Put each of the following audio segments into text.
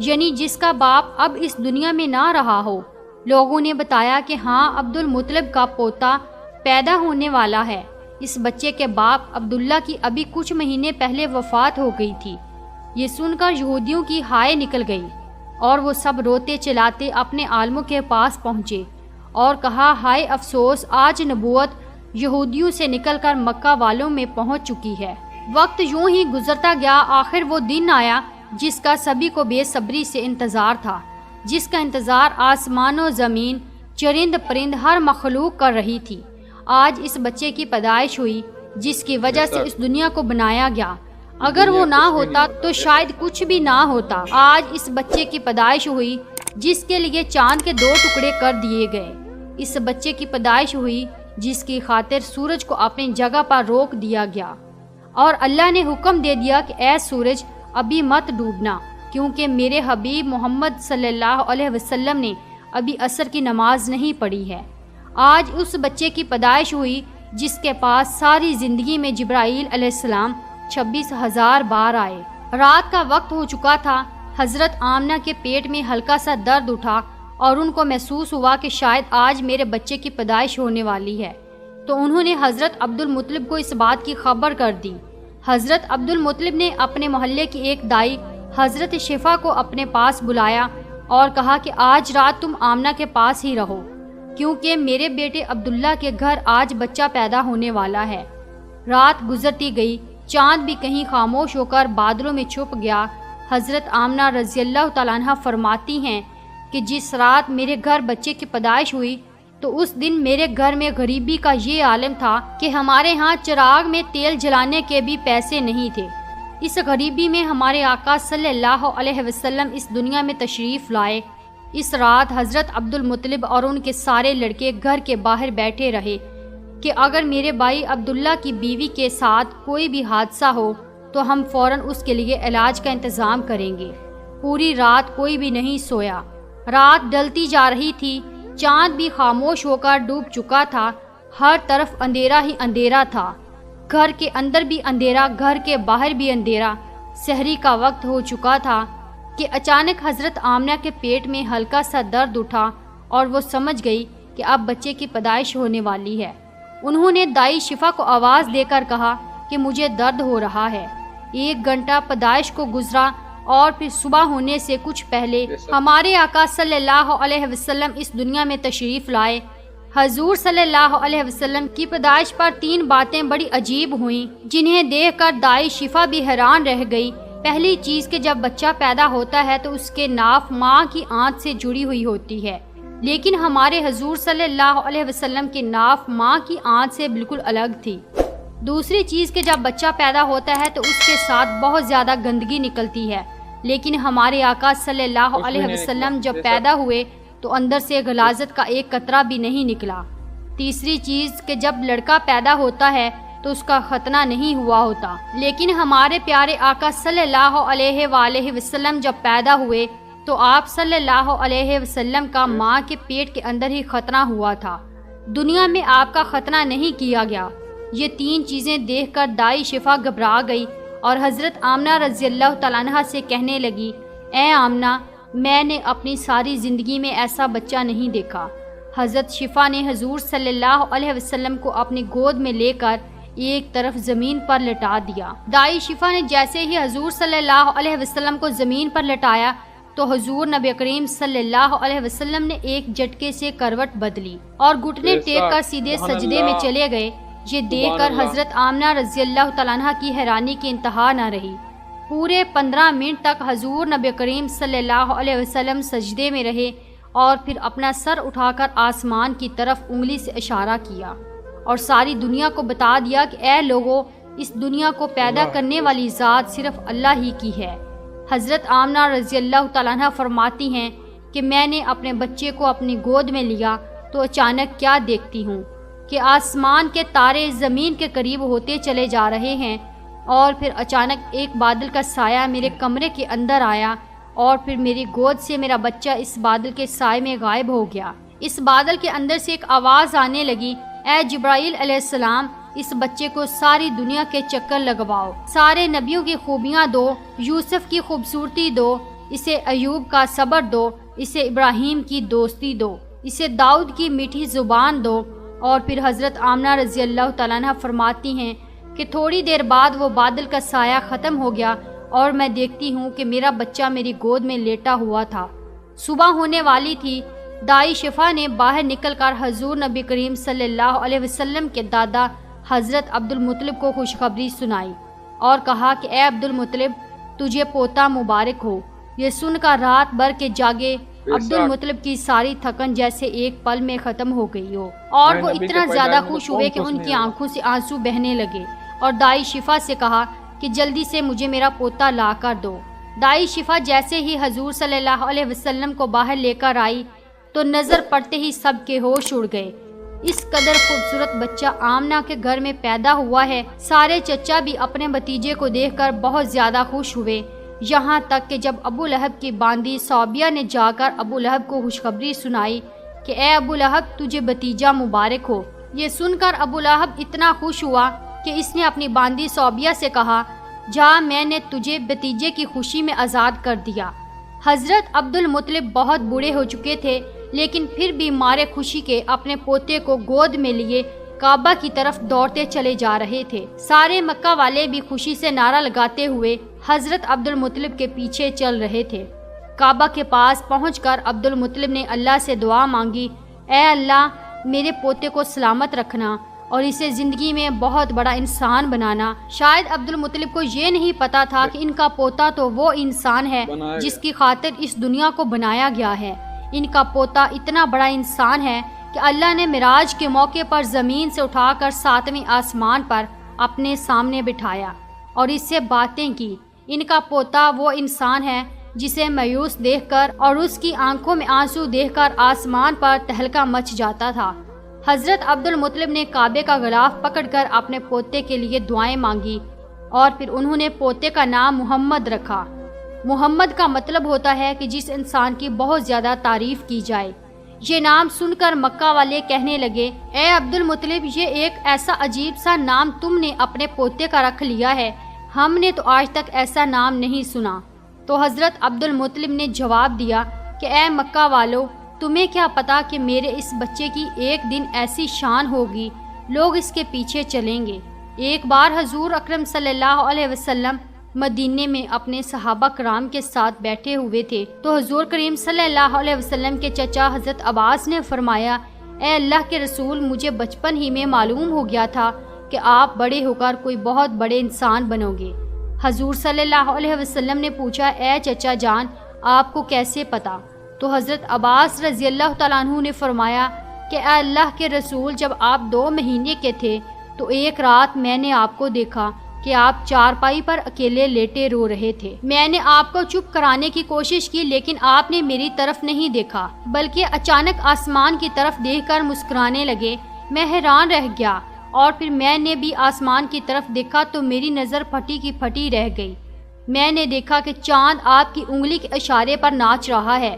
یعنی جس کا باپ اب اس دنیا میں نہ رہا ہو۔ لوگوں نے بتایا کہ ہاں عبد المطلب کا پوتا پیدا ہونے والا ہے۔ اس بچے کے باپ عبداللہ کی ابھی کچھ مہینے پہلے وفات ہو گئی تھی۔ یہ سن کر یہودیوں کی ہائے نکل گئی اور وہ سب روتے چلاتے اپنے عالموں کے پاس پہنچے اور کہا، ہائے افسوس، آج نبوت یہودیوں سے نکل کر مکہ والوں میں پہنچ چکی ہے۔ وقت یوں ہی گزرتا گیا، آخر وہ دن آیا جس کا سبھی کو بے صبری سے انتظار تھا، جس کا انتظار آسمان و زمین، چرند پرند، ہر مخلوق کر رہی تھی۔ آج اس بچے کی پیدائش ہوئی جس کی وجہ سے اس دنیا کو بنایا گیا۔ اگر وہ نہ ہوتا تو شاید کچھ بھی نہ ہوتا۔ آج اس بچے کی پیدائش ہوئی جس کے لیے چاند کے 2 ٹکڑے کر دیے گئے۔ اس بچے کی پیدائش ہوئی جس کی خاطر سورج کو اپنی جگہ پر روک دیا گیا اور اللہ نے حکم دے دیا کہ اے سورج ابھی مت ڈوبنا، کیونکہ میرے حبیب محمد صلی اللہ علیہ وسلم نے ابھی عصر کی نماز نہیں پڑھی ہے۔ آج اس بچے کی پیدائش ہوئی جس کے پاس ساری زندگی میں جبرائیل علیہ السلام 26,000 بار آئے۔ رات کا وقت ہو چکا تھا۔ حضرت آمنہ کے پیٹ میں ہلکا سا درد اٹھا اور ان کو محسوس ہوا کہ شاید آج میرے بچے کی پیدائش ہونے والی ہے، تو انہوں نے حضرت عبد المطلب کو اس بات کی خبر کر دی۔ حضرت عبد المطلب نے اپنے محلے کی ایک دائی حضرت شفا کو اپنے پاس بلایا اور کہا کہ آج رات تم آمنہ کے پاس ہی رہو، کیونکہ میرے بیٹے عبداللہ کے گھر آج بچہ پیدا ہونے والا ہے۔ رات گزرتی گئی، چاند بھی کہیں خاموش ہو کر بادلوں میں چھپ گیا۔ حضرت آمنہ رضی اللہ تعالیٰ عنہ فرماتی ہیں کہ جس رات میرے گھر بچے کی پیدائش ہوئی تو اس دن میرے گھر میں غریبی کا یہ عالم تھا کہ ہمارے ہاں چراغ میں تیل جلانے کے بھی پیسے نہیں تھے۔ اس غریبی میں ہمارے آقا صلی اللہ علیہ وسلم اس دنیا میں تشریف لائے۔ اس رات حضرت عبد المطلب اور ان کے سارے لڑکے گھر کے باہر بیٹھے رہے کہ اگر میرے بھائی عبداللہ کی بیوی کے ساتھ کوئی بھی حادثہ ہو تو ہم فوراً اس کے لیے علاج کا انتظام کریں گے۔ پوری رات کوئی بھی نہیں سویا۔ رات ڈلتی جا رہی تھی، چاند بھی خاموش ہو کر ڈوب چکا تھا، ہر طرف اندھیرا ہی اندھیرا تھا، گھر کے اندر بھی اندھیرا، گھر کے باہر بھی اندھیرا۔ سحری کا وقت ہو چکا تھا کہ اچانک حضرت آمنہ کے پیٹ میں ہلکا سا درد اٹھا اور وہ سمجھ گئی کہ اب بچے کی پیدائش ہونے والی ہے۔ انہوں نے دائی شفا کو آواز دے کر کہا کہ مجھے درد ہو رہا ہے۔ 1 گھنٹہ پیدائش کو گزرا اور پھر صبح ہونے سے کچھ پہلے ہمارے آقا صلی اللہ علیہ وسلم اس دنیا میں تشریف لائے۔ حضور صلی اللہ علیہ وسلم کی پیدائش پر 3 باتیں بڑی عجیب ہوئیں جنہیں دیکھ کر دائی شفا بھی حیران رہ گئی۔ پہلی چیز کہ جب بچہ پیدا ہوتا ہے تو اس کے ناف ماں کی آنت سے جڑی ہوئی ہوتی ہے، لیکن ہمارے حضور صلی اللہ علیہ وسلم کی ناف ماں کی آنت سے بالکل الگ تھی۔ دوسری چیز کہ جب بچہ پیدا ہوتا ہے تو اس کے ساتھ بہت زیادہ گندگی نکلتی ہے، لیکن ہمارے آقا صلی اللہ علیہ وسلم جب پیدا ہوئے تو اندر سے غلاظت کا ایک قطرہ بھی نہیں نکلا۔ تیسری چیز کہ جب لڑکا پیدا ہوتا ہے تو اس کا ختنہ نہیں ہوا ہوتا، لیکن ہمارے پیارے آقا صلی اللہ علیہ وآلہ وسلم جب پیدا ہوئے تو آپ صلی اللہ علیہ وسلم کا ماں کے پیٹ کے اندر ہی ختنہ ہوا تھا، دنیا میں آپ کا ختنہ نہیں کیا گیا۔ یہ 3 چیزیں دیکھ کر دائی شفا گھبرا گئی اور حضرت آمنہ رضی اللہ تعالیٰ عنہ سے کہنے لگی، اے آمنہ، میں نے اپنی ساری زندگی میں ایسا بچہ نہیں دیکھا۔ حضرت شفا نے حضور صلی اللہ علیہ وسلم کو اپنی گود میں لے کر ایک طرف زمین پر لٹا دیا۔ دائی شفا نے جیسے ہی حضور صلی اللہ علیہ وسلم کو زمین پر لٹایا تو حضور نبی کریم صلی اللہ علیہ وسلم نے ایک جھٹکے سے کروٹ بدلی اور گھٹنے ٹیک کر سیدھے سجدے میں چلے گئے۔ یہ دیکھ کر حضرت آمنہ رضی اللہ تعالیٰ عنہ کی حیرانی کی انتہا نہ رہی۔ پورے 15 منٹ تک حضور نبی کریم صلی اللہ علیہ وسلم سجدے میں رہے اور پھر اپنا سر اٹھا کر آسمان کی طرف انگلی سے اشارہ کیا اور ساری دنیا کو بتا دیا کہ اے لوگو، اس دنیا کو پیدا کرنے والی ذات صرف اللہ ہی کی ہے۔ حضرت آمنہ رضی اللہ تعالیٰ عنہ فرماتی ہیں کہ میں نے اپنے بچے کو اپنی گود میں لیا تو اچانک کیا دیکھتی ہوں کہ آسمان کے تارے زمین کے قریب ہوتے چلے جا رہے ہیں، اور پھر اچانک ایک بادل کا سایہ میرے کمرے کے اندر آیا اور پھر میری گود سے میرا بچہ اس بادل کے سائے میں غائب ہو گیا۔ اس بادل کے اندر سے ایک آواز آنے لگی، اے جبرائیل علیہ السلام، اس بچے کو ساری دنیا کے چکر لگواؤ، سارے نبیوں کی خوبیاں دو، یوسف کی خوبصورتی دو، اسے ایوب کا صبر دو، اسے ابراہیم کی دوستی دو، اسے داؤد کی میٹھی زبان دو۔ اور پھر حضرت آمنہ رضی اللہ تعالیٰ عنہ فرماتی ہیں کہ تھوڑی دیر بعد وہ بادل کا سایہ ختم ہو گیا اور میں دیکھتی ہوں کہ میرا بچہ میری گود میں لیٹا ہوا تھا۔ صبح ہونے والی تھی۔ دائی شفا نے باہر نکل کر حضور نبی کریم صلی اللہ علیہ وسلم کے دادا حضرت عبد المطلب کو خوشخبری سنائی اور کہا کہ اے عبد المطلب، تجھے پوتا مبارک ہو۔ یہ سن کر رات بھر کے جاگے عبد المطلب کی ساری تھکن جیسے ایک پل میں ختم ہو گئی ہو، اور وہ اتنا زیادہ خوش ہوئے کہ ان کی آنکھوں سے آنسو بہنے لگے، اور دائی شفا سے کہا کہ جلدی سے مجھے میرا پوتا لا کر دو۔ دائی شفا جیسے ہی حضور صلی اللہ علیہ وسلم کو باہر لے کر آئی تو نظر پڑتے ہی سب کے ہوش اڑ گئے۔ اس قدر خوبصورت بچہ آمنہ کے گھر میں پیدا ہوا ہے۔ سارے چچا بھی اپنے بھتیجے کو دیکھ کر بہت زیادہ خوش ہوئے، یہاں تک کہ جب ابو لہب کی باندی صوبیہ نے جا کر ابو لہب کو خوشخبری سنائی کہ اے ابو لہب، تجھے بھتیجا مبارک ہو۔ یہ سن کر ابو لہب اتنا خوش ہوا کہ اس نے اپنی باندی صوبیہ سے کہا، جا، میں نے تجھے بھتیجے کی خوشی میں آزاد کر دیا۔ حضرت عبد المطلب بہت بوڑھے ہو چکے تھے، لیکن پھر بھی مارے خوشی کے اپنے پوتے کو گود میں لیے کعبہ کی طرف دوڑتے چلے جا رہے تھے۔ سارے مکہ والے بھی خوشی سے نعرہ لگاتے ہوئے حضرت عبد المطلب کے پیچھے چل رہے تھے۔ کعبہ کے پاس پہنچ کر عبد المطلب نے اللہ سے دعا مانگی، اے اللہ، میرے پوتے کو سلامت رکھنا اور اسے زندگی میں بہت بڑا انسان بنانا۔ شاید عبد المطلب کو یہ نہیں پتا تھا کہ ان کا پوتا تو وہ انسان ہے جس کی خاطر اس دنیا کو بنایا گیا ہے۔ ان کا پوتا اتنا بڑا انسان ہے کہ اللہ نے معراج کے موقع پر زمین سے اٹھا کر 7ویں آسمان پر اپنے سامنے بٹھایا اور اس سے باتیں کی۔ ان کا پوتا وہ انسان ہے جسے مایوس دیکھ کر اور اس کی آنکھوں میں آنسو دیکھ کر آسمان پر تہلکہ مچ جاتا تھا۔ حضرت عبد المطلب نے کعبے کا غلاف پکڑ کر اپنے پوتے کے لیے دعائیں مانگی اور پھر انہوں نے پوتے کا نام محمد رکھا۔ محمد کا مطلب ہوتا ہے کہ جس انسان کی بہت زیادہ تعریف کی جائے۔ یہ نام سن کر مکہ والے کہنے لگے، اے عبد المطلب، یہ ایک ایسا عجیب سا نام تم نے اپنے پوتے کا رکھ لیا ہے، ہم نے تو آج تک ایسا نام نہیں سنا۔ تو حضرت عبد المطلب نے جواب دیا کہ اے مکہ والو، تمہیں کیا پتا کہ میرے اس بچے کی ایک دن ایسی شان ہوگی، لوگ اس کے پیچھے چلیں گے۔ ایک بار حضور اکرم صلی اللہ علیہ وسلم مدینے میں اپنے صحابہ کرام کے ساتھ بیٹھے ہوئے تھے تو حضور کریم صلی اللہ علیہ وسلم کے چچا حضرت عباس نے فرمایا، اے اللہ کے رسول، مجھے بچپن ہی میں معلوم ہو گیا تھا کہ آپ بڑے ہو کر کوئی بہت بڑے انسان بنو گے۔ حضور صلی اللہ علیہ وسلم نے پوچھا، اے چچا جان، آپ کو کیسے پتا؟ تو حضرت عباس رضی اللہ تعالیٰ عنہ نے فرمایا کہ اے اللہ کے رسول، جب آپ 2 مہینے کے تھے تو ایک رات میں نے آپ کو دیکھا کہ آپ چارپائی پر اکیلے لیٹے رو رہے تھے۔ میں نے آپ کو چپ کرانے کی کوشش کی، لیکن آپ نے میری طرف نہیں دیکھا بلکہ اچانک آسمان کی طرف دیکھ کر مسکرانے لگے۔ میں حیران رہ گیا اور پھر میں نے بھی آسمان کی طرف دیکھا تو میری نظر پھٹی کی پھٹی رہ گئی۔ میں نے دیکھا کہ چاند آپ کی انگلی کے اشارے پر ناچ رہا ہے،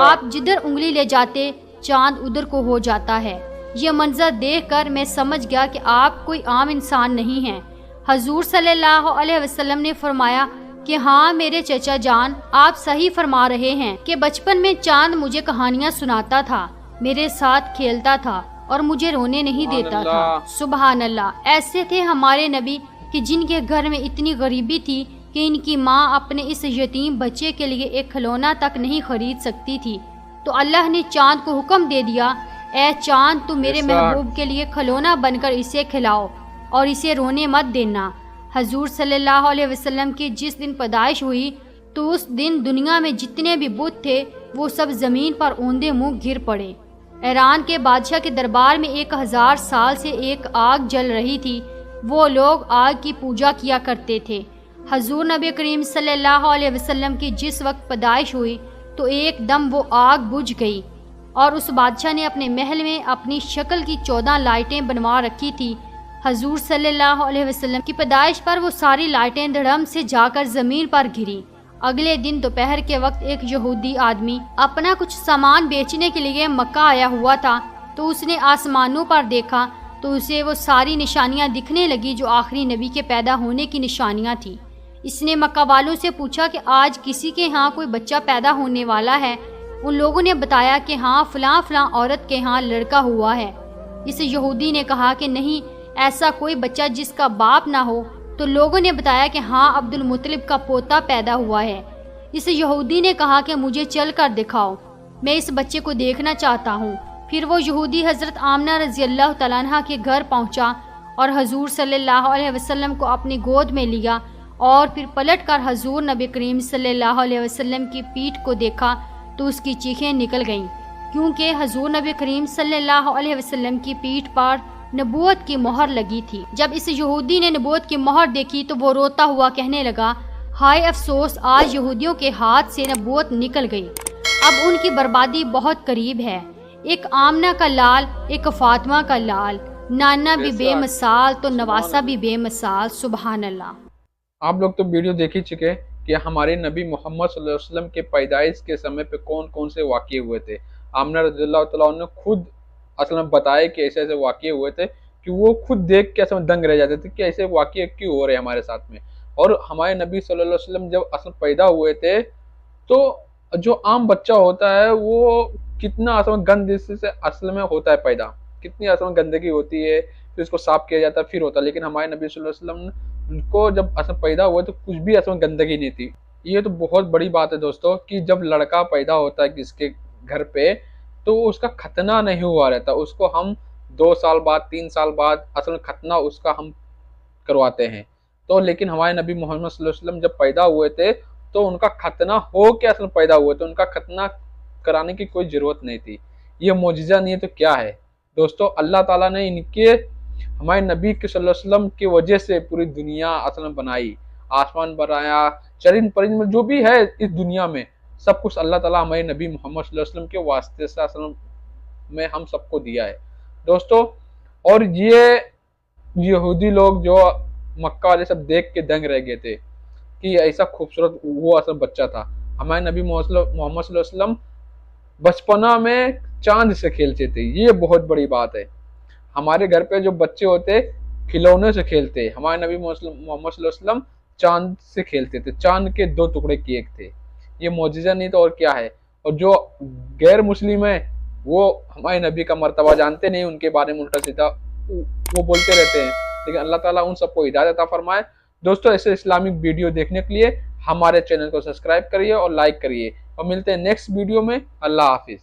آپ جدھر انگلی لے جاتے چاند ادھر کو ہو جاتا ہے۔ یہ منظر دیکھ کر میں سمجھ گیا کہ آپ کوئی عام انسان نہیں ہیں۔ حضور صلی اللہ علیہ وسلم نے فرمایا کہ ہاں میرے چچا جان، آپ صحیح فرما رہے ہیں کہ بچپن میں چاند مجھے کہانیاں سناتا تھا، میرے ساتھ کھیلتا تھا اور مجھے رونے نہیں دیتا تھا۔ سبحان اللہ۔ ایسے تھے ہمارے نبی کہ جن کے گھر میں اتنی غریبی تھی کہ ان کی ماں اپنے اس یتیم بچے کے لیے ایک کھلونا تک نہیں خرید سکتی تھی، تو اللہ نے چاند کو حکم دے دیا، اے چاند، تو میرے محبوب کے لیے کھلونا بن کر اسے کھلاؤ اور اسے رونے مت دینا۔ حضور صلی اللہ علیہ وسلم کی جس دن پیدائش ہوئی تو اس دن دنیا میں جتنے بھی بت تھے وہ سب زمین پر اوندے منہ گر پڑے۔ ایران کے بادشاہ کے دربار میں 1000 سال سے ایک آگ جل رہی تھی، وہ لوگ آگ کی پوجا کیا کرتے تھے۔ حضور نبی کریم صلی اللہ علیہ وسلم کی جس وقت پیدائش ہوئی تو ایک دم وہ آگ بجھ گئی اور اس بادشاہ نے اپنے محل میں اپنی شکل کی 14 لائٹیں بنوا رکھی تھی۔ حضور صلی اللہ علیہ وسلم کی پیدائش پر وہ ساری لائٹیں دھڑم سے جا کر زمین پر گریں۔ اگلے دن دوپہر کے وقت ایک یہودی آدمی اپنا کچھ سامان بیچنے کے لیے مکہ آیا ہوا تھا تو اس نے آسمانوں پر دیکھا تو اسے وہ ساری نشانیاں دکھنے لگی جو آخری نبی کے پیدا ہونے کی نشانیاں تھیں۔ اس نے مکہ والوں سے پوچھا کہ آج کسی کے ہاں کوئی بچہ پیدا ہونے والا ہے؟ ان لوگوں نے بتایا کہ ہاں فلاں فلاں عورت کے ہاں لڑکا ہوا ہے۔ اس یہودی نے کہا کہ نہیں، ایسا کوئی بچہ جس کا باپ نہ ہو۔ تو لوگوں نے بتایا کہ ہاں عبد المطلب کا پوتا پیدا ہوا ہے۔ اس یہودی نے کہا کہ مجھے چل کر دکھاؤ، میں اس بچے کو دیکھنا چاہتا ہوں۔ پھر وہ یہودی حضرت آمنہ رضی اللہ تعالیٰ عنہ کے گھر پہنچا اور حضور صلی اللہ علیہ وسلم کو اپنی گود میں لیا، اور پھر پلٹ کر حضور نبی کریم صلی اللہ علیہ وسلم کی پیٹھ کو دیکھا تو اس کی چیخیں نکل گئیں، کیونکہ حضور نبی کریم صلی اللہ علیہ وسلم کی پیٹھ پر نبوت کی مہر لگی تھی۔ جب اس یہودی نے نبوت کی مہر دیکھی تو وہ روتا ہوا کہنے لگا، ہائے افسوس، آج یہودیوں کے ہاتھ سے نبوت نکل گئی، اب ان کی بربادی بہت قریب ہے۔ ایک آمنہ کا لال، ایک فاطمہ کا لال، نانا بھی بے مثال تو نواسا بھی بے مثال، سبحان اللہ۔ آپ لوگ تو ویڈیو دیکھ ہی چکے کہ ہمارے نبی محمد صلی اللہ علیہ وسلم کے پیدائش کے سمے پہ کون کون سے واقعے ہوئے تھے۔ آمنہ رضی اللہ تعالیٰ عنہ نے خود اصل میں بتایا کہ ایسے ایسے واقعے ہوئے تھے کہ وہ خود دیکھ کے اصل میں دنگ رہ جاتے تھے کہ ایسے واقعے کیوں ہو رہے ہیں ہمارے ساتھ میں۔ اور ہمارے نبی صلی اللہ علیہ وسلم جب اصل پیدا ہوئے تھے تو جو عام بچہ ہوتا ہے وہ کتنا اصل میں گند سے اصل میں ہوتا ہے پیدا، کتنی اصل میں گندگی ہوتی ہے، پھر اس کو صاف کیا جاتا ہے پھر ہوتا ہے، لیکن ہمارے نبی صلی اللہ علیہ وسلم ان کو جب اصل پیدا ہوئے تو کچھ بھی اصل میں گندگی نہیں تھی۔ یہ تو بہت بڑی بات ہے دوستو کہ جب لڑکا پیدا ہوتا ہے کس کے گھر پہ تو اس کا ختنہ نہیں ہوا رہتا، اس کو ہم 2 سال بعد 3 سال بعد اصل میں ختنہ اس کا ہم کرواتے ہیں۔ تو لیکن ہمارے نبی محمد صلی اللہ علیہ وسلم جب پیدا ہوئے تھے تو ان کا ختنہ ہو کے اصل پیدا ہوئے تھے، ان کا ختنہ کرانے کی کوئی ضرورت نہیں تھی۔ یہ معجزہ نہیں ہے تو کیا ہے دوستو؟ اللہ تعالیٰ نے ان کے ہمارے نبی کے صلی اللہ علیہ وسلم کی وجہ سے پوری دنیا اصل میں بنائی، آسمان بنایا، چرند پرند میں جو بھی ہے اس دنیا میں سب کچھ اللہ تعالیٰ ہمارے نبی محمد صلی اللہ علیہ وسلم کے واسطے سے اصل میں ہم سب کو دیا ہے دوستو۔ اور یہ یہودی لوگ جو مکہ والے سب دیکھ کے دنگ رہ گئے تھے کہ ایسا خوبصورت وہ اصل بچہ تھا۔ ہمارے نبی محمد صلی اللہ علیہ وسلم بچپنا میں چاند سے کھیلتے تھے، یہ بہت بڑی بات ہے۔ ہمارے گھر پہ جو بچے ہوتے کھلونے سے کھیلتے، ہمارے نبی محمد صلی اللہ علیہ وسلم چاند سے کھیلتے تھے، چاند کے 2 ٹکڑے کیے تھے۔ یہ معجزہ نہیں تو اور کیا ہے؟ اور جو غیر مسلم ہیں وہ ہمارے نبی کا مرتبہ جانتے نہیں، ان کے بارے میں الٹا سیدھا وہ بولتے رہتے ہیں، لیکن اللہ تعالیٰ ان سب کو ہدایت عطا فرمائے۔ دوستو ایسے اسلامک ویڈیو دیکھنے کے لیے ہمارے چینل کو سبسکرائب کریے اور لائک کریے، اور ملتے ہیں نیکسٹ ویڈیو میں۔ اللہ حافظ۔